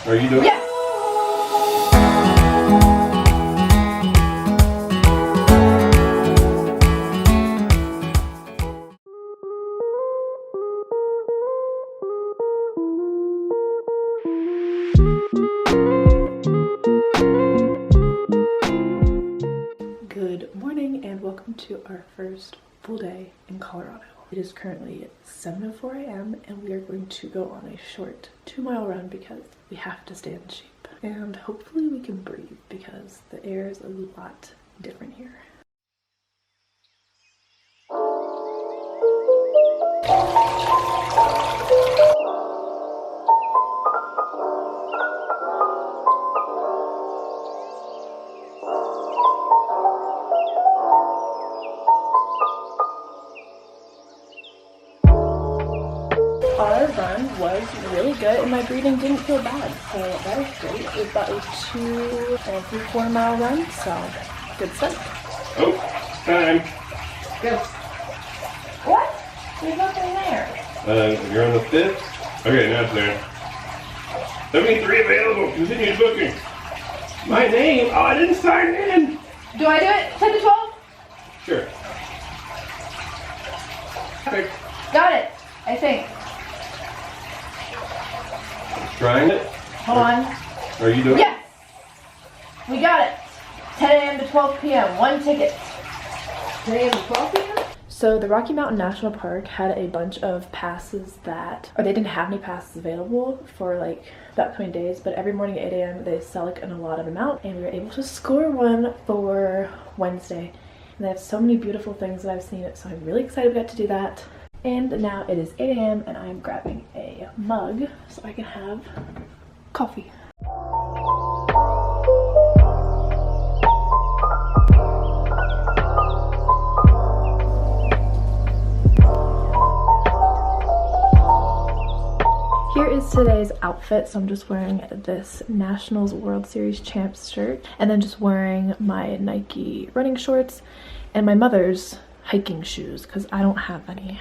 Are you doing it? Yes! Good morning and welcome to our first full day in Colorado. It is currently 7:04 a.m. and we are going to go on a short 2-mile run because we have to stay in shape. And hopefully we can breathe because the air is a lot different here. Our run was really good and my breathing didn't feel bad, so that is great. It was about a 2.34 mile run, so good start. Oh, time. Go. What? There's nothing there. You're on the 5th? Okay, now it's there. 73 available. Continue booking. My name? Oh, I didn't sign in. Do I do it? 10 to 12? Sure. Perfect. Got it, I think. Trying it? Hold on. Are you doing it? Yes! We got it. 10 a.m. to 12 p.m. One ticket. 10 a.m. to 12 p.m.? So the Rocky Mountain National Park had a bunch of passes or they didn't have any passes available for like the upcoming days, but every morning at 8 a.m. they sell like an allotted amount and we were able to score one for Wednesday. And they have so many beautiful things that I've seen, so I'm really excited we got to do that. And now it is 8 a.m. and I'm grabbing a mug so I can have coffee. Here is today's outfit. So I'm just wearing this Nationals World Series Champs shirt and then just wearing my Nike running shorts and my mother's hiking shoes because I don't have any.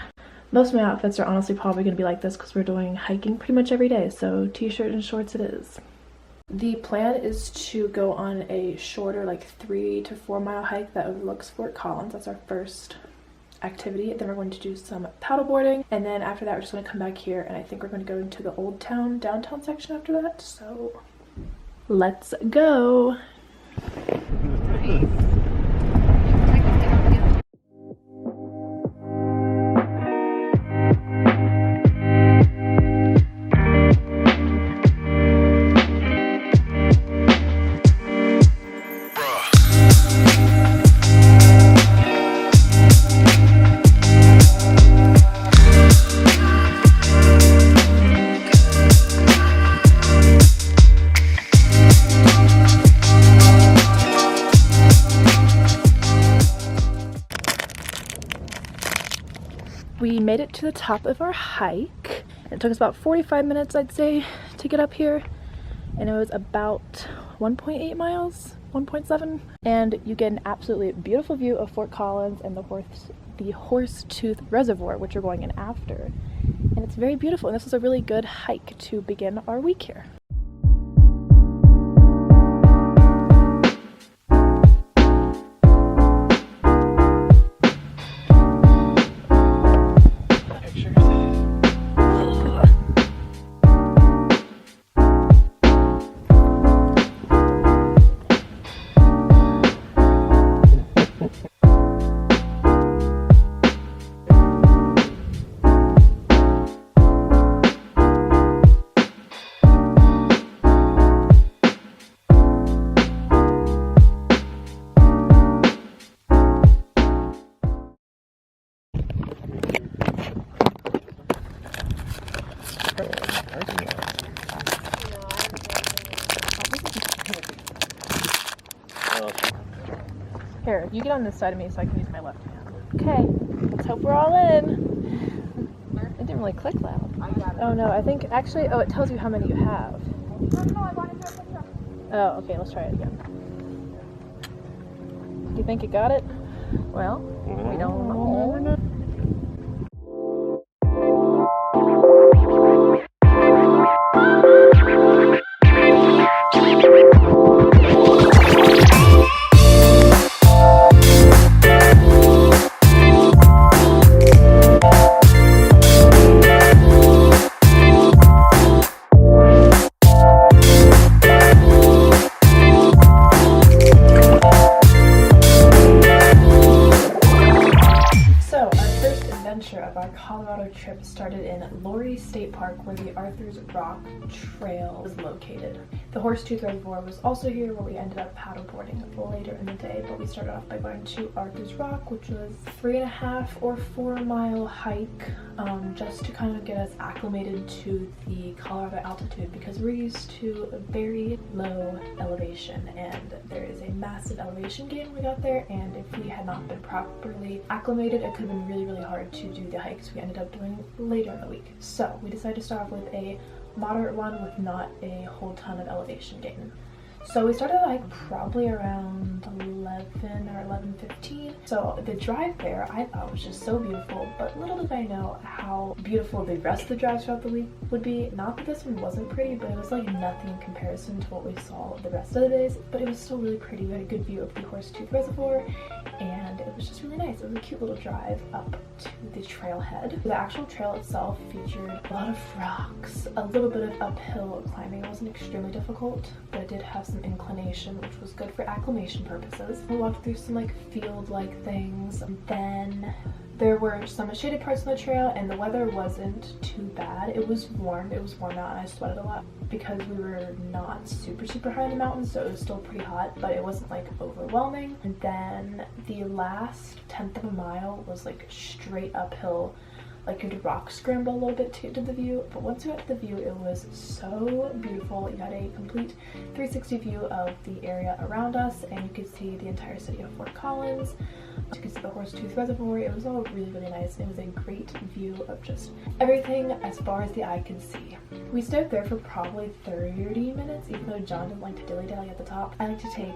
Most of my outfits are honestly probably going to be like this because we're doing hiking pretty much every day, so t-shirt and shorts it is. The plan is to go on a shorter, like 3 to 4 mile hike that overlooks Fort Collins. That's our first activity. Then we're going to do some paddleboarding, and then after that we're just going to come back here, and I think we're going to go into the Old Town downtown section after that, so let's go. We made it to the top of our hike. It took us about 45 minutes, I'd say, to get up here. And it was about 1.8 miles, 1.7. And you get an absolutely beautiful view of Fort Collins and the Horsetooth Reservoir, which we're going in after. And it's very beautiful, and this was a really good hike to begin our week here. Here, you get on this side of me so I can use my left hand. Okay, let's hope we're all in. It didn't really click loud. Oh no, I think actually, it tells you how many you have. Oh, okay, let's try it again. Do you think you got it? Well, we don't know. park where the Arthur's Rock Trail is located. The Horsetooth Reservoir was also here where we ended up paddleboarding later in the day, but we started off by going to Arthur's Rock, which was 3.5 or 4 mile hike, just to kind of get us acclimated to the Colorado altitude, because we're used to a very low elevation and there is a massive elevation gain when we got there, and if we had not been properly acclimated, it could have been really hard to do the hikes we ended up doing later in the week. So we decided to start off with a moderate one with not a whole ton of elevation gain. So we started like probably around 11 or 11:15. So the drive there I thought was just so beautiful, but little did I know how beautiful the rest of the drives throughout the week would be. Not that this one wasn't pretty, but it was like nothing in comparison to what we saw the rest of the days, but it was still really pretty. We had a good view of the Horsetooth Reservoir and it was just really nice. It was a cute little drive up to the trailhead. The actual trail itself featured a lot of rocks, a little bit of uphill climbing. It wasn't extremely difficult, but it did have some inclination, which was good for acclimation purposes. We walked through some like field-like things, and then there were some shaded parts on the trail and the weather wasn't too bad. It was warm out and I sweated a lot because we were not super high in the mountains, so it was still pretty hot, but it wasn't like overwhelming. And then the last 1/10 of a mile was like straight uphill, like you had to rock scramble a little bit to get to the view, but once you got to the view, it was so beautiful. You had a complete 360 view of the area around us, and you could see the entire city of Fort Collins. You could see the Horsetooth Reservoir. It was all really nice, and it was a great view of just everything as far as the eye could see. We stayed there for probably 30 minutes, even though John didn't like to dilly-dally at the top. I like to take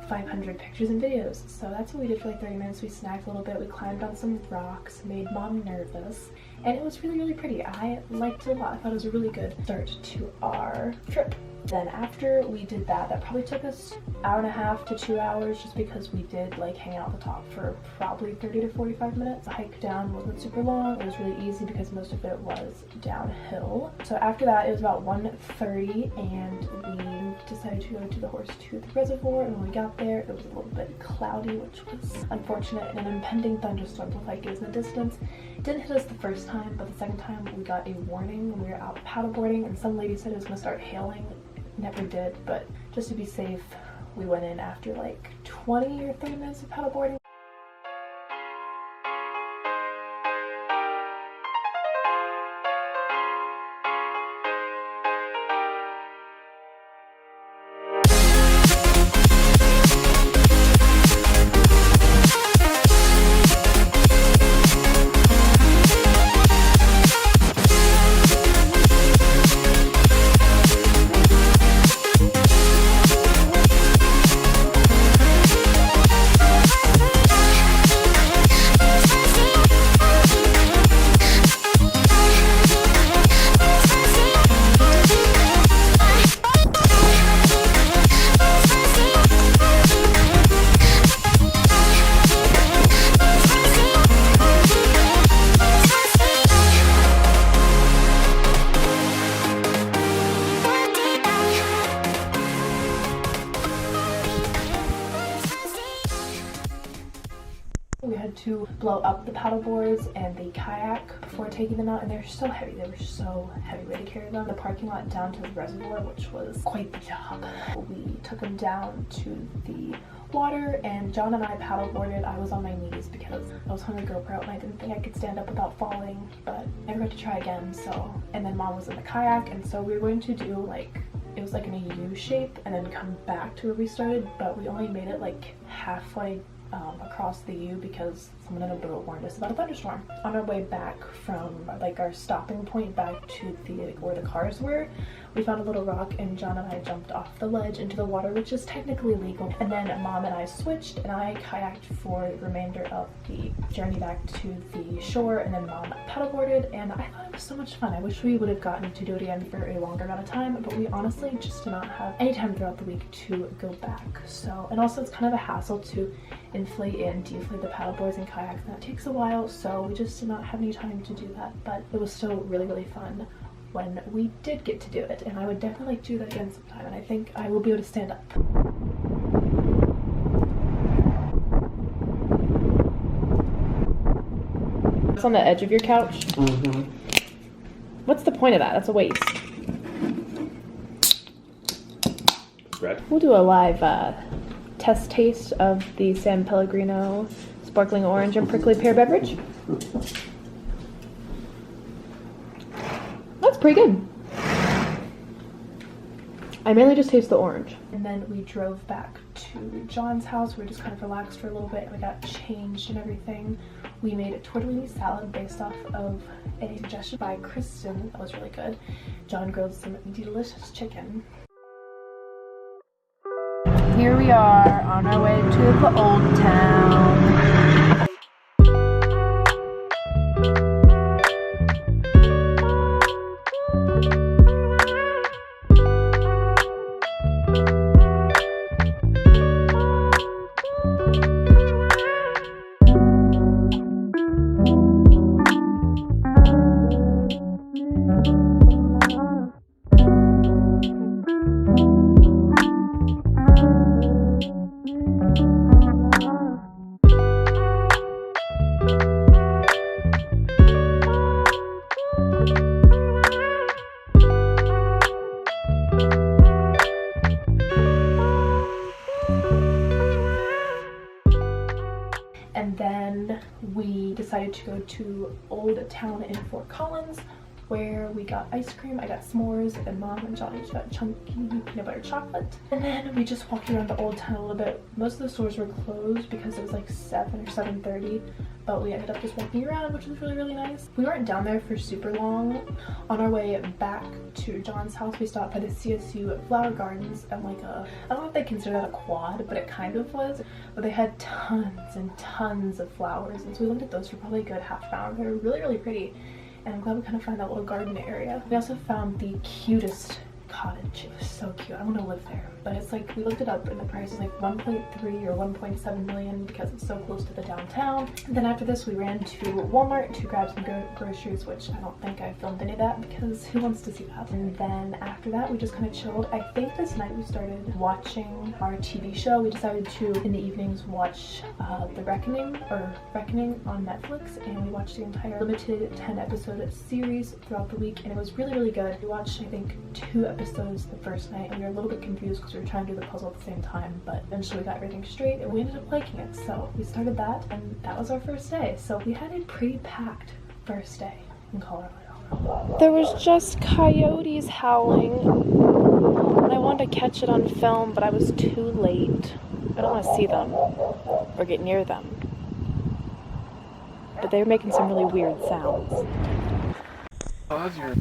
500 pictures and videos, so that's what we did for like 30 minutes. We snacked a little bit, we climbed on some rocks, made Mom nervous, and it was really pretty. I liked it a lot. I thought it was a really good start to our trip. Then after we did that, that probably took us 1.5 to 2 hours, just because we did like hang out at the top for probably 30 to 45 minutes. The hike down wasn't super long. It was really easy because most of it was downhill. So after that, it was about 1:30 and we decided to go to the Horsetooth Reservoir, and when we got there, it was a little bit cloudy, which was unfortunate, and an impending thunderstorm looked like it was in the distance. It didn't hit us the first time, but the second time we got a warning when we were out paddleboarding, and some lady said it was going to start hailing. Never did, but just to be safe, we went in after like 20 or 30 minutes of paddleboarding. We had to blow up the paddle boards and the kayak before taking them out, and they're so heavy. They were so heavy. We had to carry them the parking lot down to the reservoir, which was quite the job. We took them down to the water, and John and I paddleboarded. I was on my knees because I was on the GoPro and I didn't think I could stand up without falling, but I never got to try again. So, and then Mom was in the kayak, and so we were going to do like, it was like in a U shape and then come back to where we started, but we only made it like halfway across the U because someone in a boat warned us about a thunderstorm. On our way back from like our stopping point back to the where the cars were, we found a little rock and John and I jumped off the ledge into the water, which is technically legal. And then Mom and I switched and I kayaked for the remainder of the journey back to the shore, and then Mom paddleboarded, and I thought it was so much fun. I wish we would have gotten to do it again for a longer amount of time, but we honestly just did not have any time throughout the week to go back. So, and also it's kind of a hassle to inflate and deflate the paddleboards and kayaks, and that takes a while, so we just did not have any time to do that, but it was still really fun when we did get to do it, and I would definitely like to do that again sometime, and I think I will be able to stand up. It's on the edge of your couch? Mm-hmm. What's the point of that? That's a waste. Brad? We'll do a live test taste of the San Pellegrino sparkling orange and prickly pear beverage. That's pretty good. I mainly just taste the orange. And then we drove back to John's house. We were just kind of relaxed for a little bit and we got changed and everything. We made a tortellini salad based off of a suggestion by Kristen. That was really good. John grilled some delicious chicken. Here we are on our way to the old town. And then we decided to go to Old Town in Fort Collins, where we got ice cream. I got s'mores, and Mom and Johnny got chunky peanut butter chocolate. And then we just walked around the Old Town a little bit. Most of the stores were closed because it was like 7 or 7:30, but we ended up just walking around, which was really, really nice. We weren't down there for super long. On our way back to John's house, we stopped by the CSU Flower Gardens and like I don't know if they consider that a quad, but it kind of was. But they had tons and tons of flowers, and so we looked at those for probably a good half an hour. They were really, really pretty. And I'm glad we kind of found that little garden area. We also found the cutest cottage. It was so cute. I want to live there. But it's like, we looked it up and the price is like 1.3 or 1.7 million because it's so close to the downtown. And then after this we ran to Walmart to grab some groceries, which I don't think I filmed any of that because who wants to see that? And then after that we just kind of chilled. I think this night we started watching our TV show. We decided to, in the evenings, watch The Reckoning on Netflix, and we watched the entire limited 10-episode series throughout the week, and it was really, really good. We watched, I think, 2 episodes the first night, and we were a little bit confused because we were trying to do the puzzle at the same time, but eventually we got everything straight and we ended up liking it. So we started that, and that was our first day. So we had a pretty packed first day in Colorado. There was just coyotes howling, and I wanted to catch it on film, but I was too late. I don't want to see them or get near them, but they were making some really weird sounds. Pause your